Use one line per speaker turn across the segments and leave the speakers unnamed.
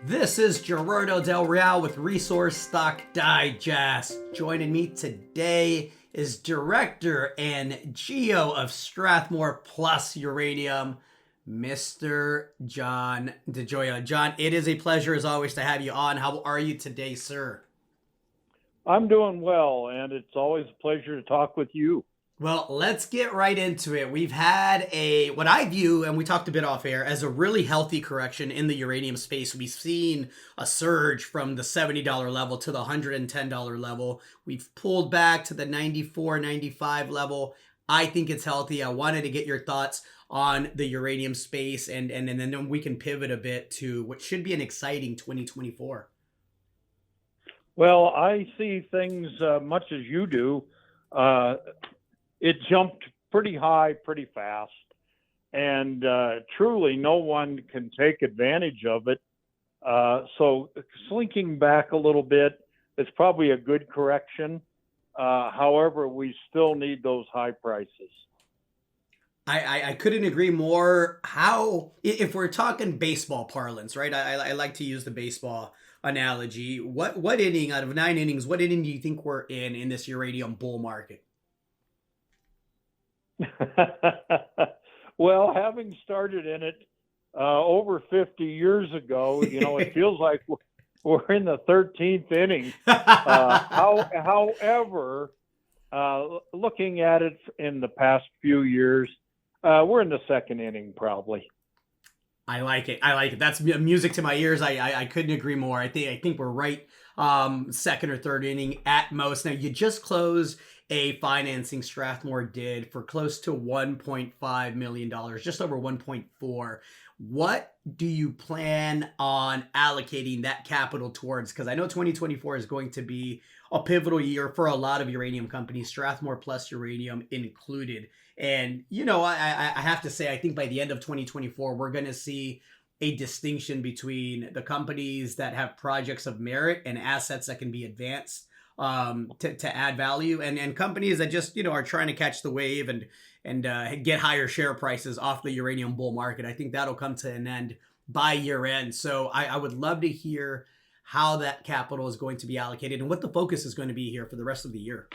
This is Gerardo Del Real with Resource Stock Digest. Joining me today is Director and Geo of Strathmore Plus Uranium, Mr. John DeJoia. John, it is a pleasure as always to have you on. How are you today, sir?
I'm doing well, and it's always a pleasure to talk with you.
Well, let's get right into it. We've had what I view, and we talked a bit off air, as a really healthy correction in the uranium space. We've seen a surge from the $70 level to the $110 level. We've pulled back to the 94, 95 level. I think it's healthy. I wanted to get your thoughts on the uranium space, and then we can pivot a bit to what should be an exciting 2024.
Well, I see things much as you do. It jumped pretty high, pretty fast, and truly no one can take advantage of it. So slinking back a little bit is probably a good correction. However, we still need those high prices.
I couldn't agree more. If we're talking baseball parlance, right? I like to use the baseball analogy. What inning out of 9 innings, what inning do you think we're in this uranium bull market?
Well, having started in it over 50 years ago, it feels like we're in the 13th inning. However, looking at it in the past few years, we're in the second inning probably.
I like it. That's music to my ears. I couldn't agree more. I think we're right. Second or third inning at most. Now you just closed a financing Strathmore did for close to $1.5 million, just over 1.4. What do you plan on allocating that capital towards? Because I know 2024 is going to be a pivotal year for a lot of uranium companies, Strathmore Plus Uranium included. And, I have to say, I think by the end of 2024, we're going to see a distinction between the companies that have projects of merit and assets that can be advanced to add value, and companies that just are trying to catch the wave and get higher share prices off the uranium bull market. I think that'll come to an end by year end. So I would love to hear how that capital is going to be allocated and what the focus is going to be here for the rest of the year.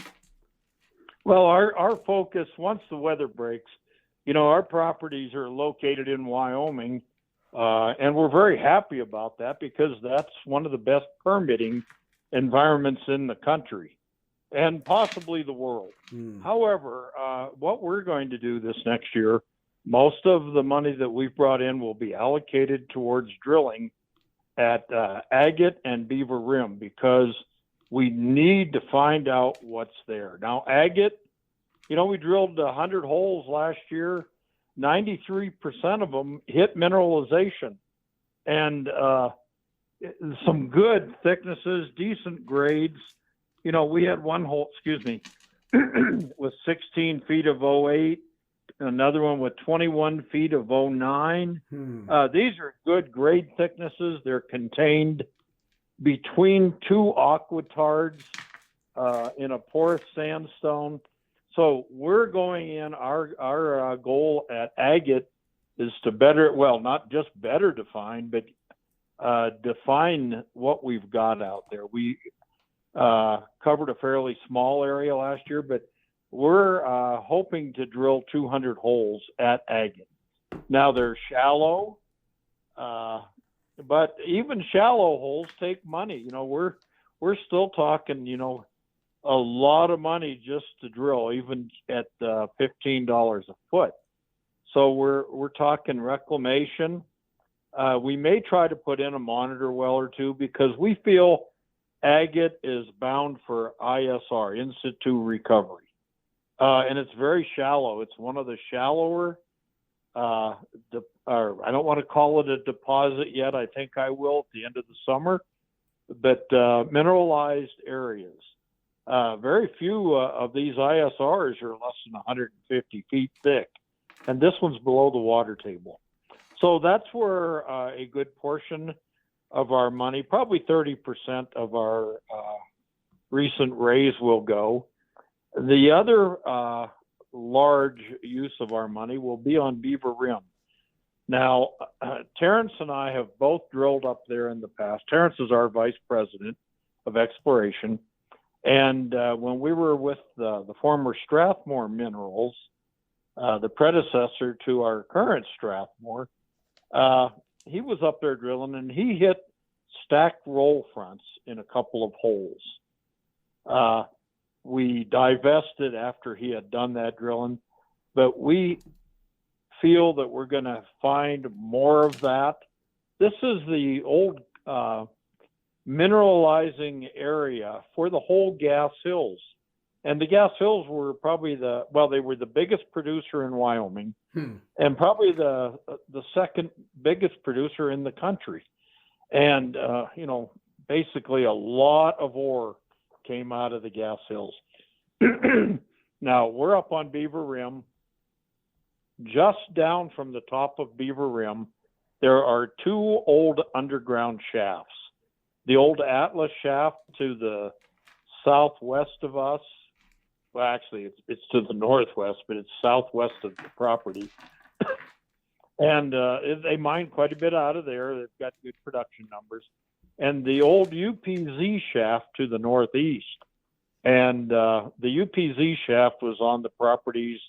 Well, our focus, once the weather breaks, our properties are located in Wyoming, and we're very happy about that because that's one of the best permitting environments in the country and possibly the world. However, what we're going to do this next year, most of the money that we've brought in will be allocated towards drilling at Agate and Beaver Rim because we need to find out what's there. Now, Agate, we drilled 100 holes last year. 93% of them hit mineralization. And some good thicknesses, decent grades. We had one hole, with 16 feet of O8, another one with 21 feet of O9. These are good grade thicknesses. They're contained between two aquitards in a porous sandstone. So we're going in, our goal at Agate is to not just better define, but define what we've got out there. We covered a fairly small area last year, but we're hoping to drill 200 holes at Agate. Now they're shallow, but even shallow holes take money. We're still talking, a lot of money just to drill, even at $15 a foot. So we're talking reclamation. We may try to put in a monitor well or two because we feel Agate is bound for ISR, in situ recovery. And it's very shallow. It's one of the shallower, I don't want to call it a deposit yet. I think I will at the end of the summer, but mineralized areas. Very few of these ISRs are less than 150 feet thick, and this one's below the water table. So that's where a good portion of our money, probably 30% of our recent raise will go. The other large use of our money will be on Beaver Rim. Now, Terrence and I have both drilled up there in the past. Terrence is our vice president of exploration. And when we were with the former Strathmore Minerals, the predecessor to our current Strathmore, he was up there drilling and he hit stacked roll fronts in a couple of holes. We divested after he had done that drilling, but we feel that we're going to find more of that. This is the old mineralizing area for the whole Gas Hills. And the Gas Hills were probably they were the biggest producer in Wyoming and probably the second biggest producer in the country. And, basically a lot of ore came out of the Gas Hills. Now, we're up on Beaver Rim. Just down from the top of Beaver Rim, there are two old underground shafts. The old Atlas shaft to the southwest of us. Well, actually, it's to the northwest, but it's southwest of the property. And they mine quite a bit out of there. They've got good production numbers. And the old UPZ shaft to the northeast. And the UPZ shaft was on the properties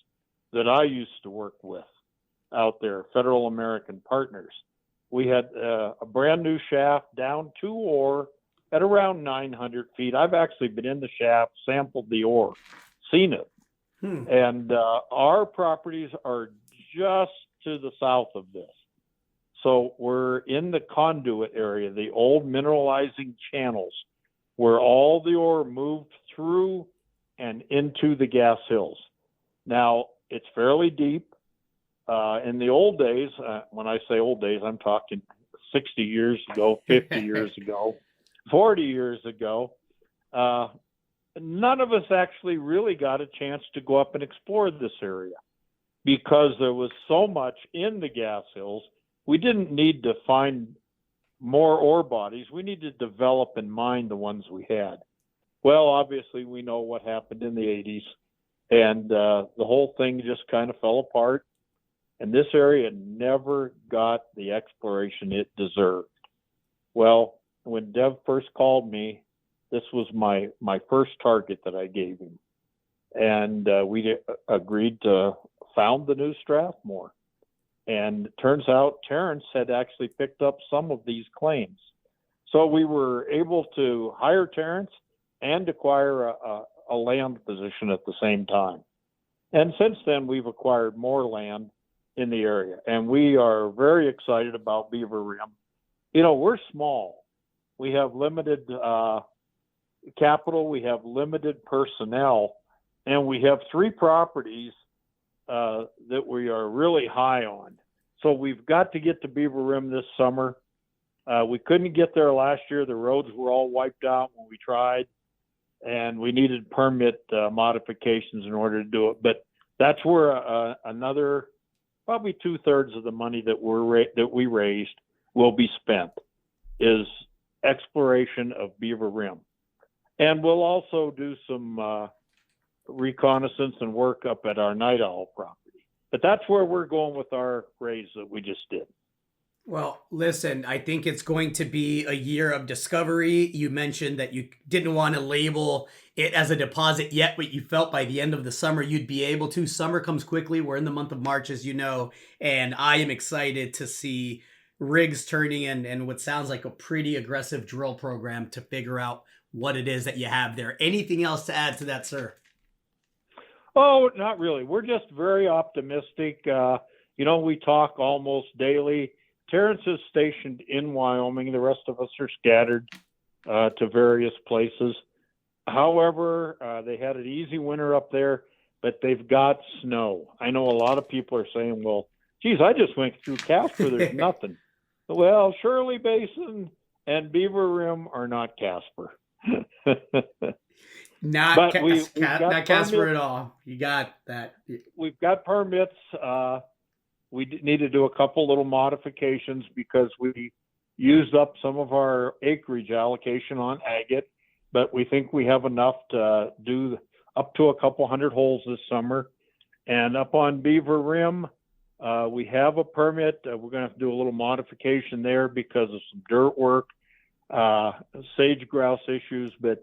that I used to work with out there, Federal American Partners. We had a brand new shaft down to ore at around 900 feet. I've actually been in the shaft, sampled the ore, seen it. And our properties are just to the south of this. So we're in the conduit area, the old mineralizing channels where all the ore moved through and into the Gas Hills. Now, it's fairly deep. In the old days, when I say old days, I'm talking 60 years ago, 50 years ago, 40 years ago. None of us actually really got a chance to go up and explore this area because there was so much in the Gas Hills. We didn't need to find more ore bodies. We needed to develop and mine the ones we had. Well, obviously, we know what happened in the 80s. And the whole thing just kind of fell apart. And this area never got the exploration it deserved. Well, when Dev first called me, this was my first target that I gave him. And we agreed to found the new Strathmore. And it turns out Terrence had actually picked up some of these claims. So we were able to hire Terrence and acquire a land position at the same time. And since then, we've acquired more land in the area. And we are very excited about Beaver Rim. We're small. We have limited capital. We have limited personnel. And we have 3 properties that we are really high on. So we've got to get to Beaver Rim this summer. We couldn't get there last year. The roads were all wiped out when we tried. And we needed permit modifications in order to do it. But that's where another, probably 2/3 of the money that we raised will be spent, is exploration of Beaver Rim. And we'll also do some reconnaissance and work up at our Night Owl property. But that's where we're going with our raise that we just did.
Well, listen, I think it's going to be a year of discovery. You mentioned that you didn't want to label it as a deposit yet, but you felt by the end of the summer you'd be able to. Summer comes quickly. We're in the month of March, as you know, and I am excited to see rigs turning and what sounds like a pretty aggressive drill program to figure out what it is that you have there. Anything else to add to that, sir?
Oh, not really. We're just very optimistic. We talk almost daily. Terrence is stationed in Wyoming. The rest of us are scattered to various places. However, they had an easy winter up there, but they've got snow. I know a lot of people are saying, well, geez, I just went through Casper. There's nothing. Well, Shirley Basin and Beaver Rim are not Casper.
Not Casper at all. You got that.
We've got permits. We need to do a couple little modifications because we used up some of our acreage allocation on agate, but we think we have enough to do up to a couple hundred holes this summer. And up on Beaver Rim, We have a permit. We're going to have to do a little modification there because of some dirt work, sage grouse issues, but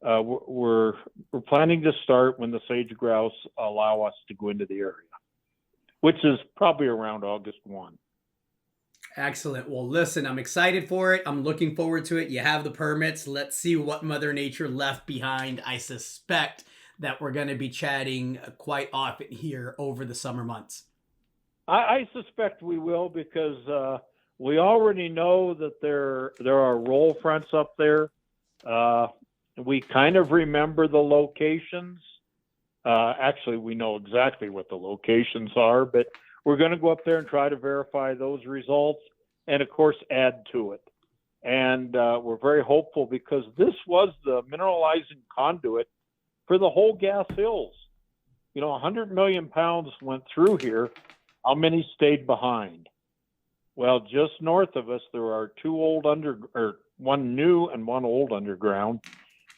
we're planning to start when the sage grouse allow us to go into the area, which is probably around August 1.
Excellent. Well, listen, I'm excited for it. I'm looking forward to it. You have the permits. Let's see what Mother Nature left behind. I suspect that we're going to be chatting quite often here over the summer months.
I suspect we will because we already know that there are roll fronts up there. We kind of remember the locations. Actually, we know exactly what the locations are, but we're going to go up there and try to verify those results and, of course, add to it. And we're very hopeful because this was the mineralizing conduit for the whole Gas Hills. 100 million pounds went through here. How many stayed behind? Well, just north of us, there are one new and one old underground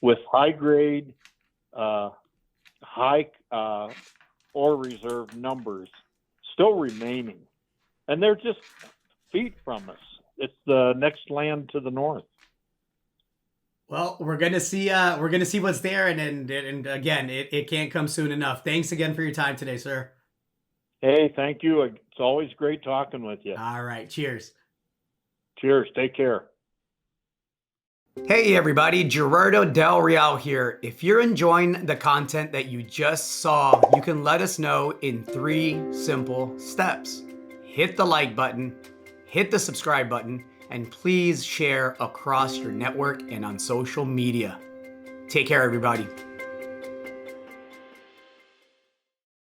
with high grade, high ore reserve numbers still remaining, and they're just feet from us. It's the next land to the north.
Well, we're gonna see what's there, and again, it can't come soon enough. Thanks again for your time today, sir.
Hey, thank you. It's always great talking with you.
All right, cheers.
Cheers. Take care.
Hey everybody, Gerardo Del Real here. If you're enjoying the content that you just saw, you can let us know in 3 simple steps. Hit the like button, hit the subscribe button, and please share across your network and on social media. Take care, everybody.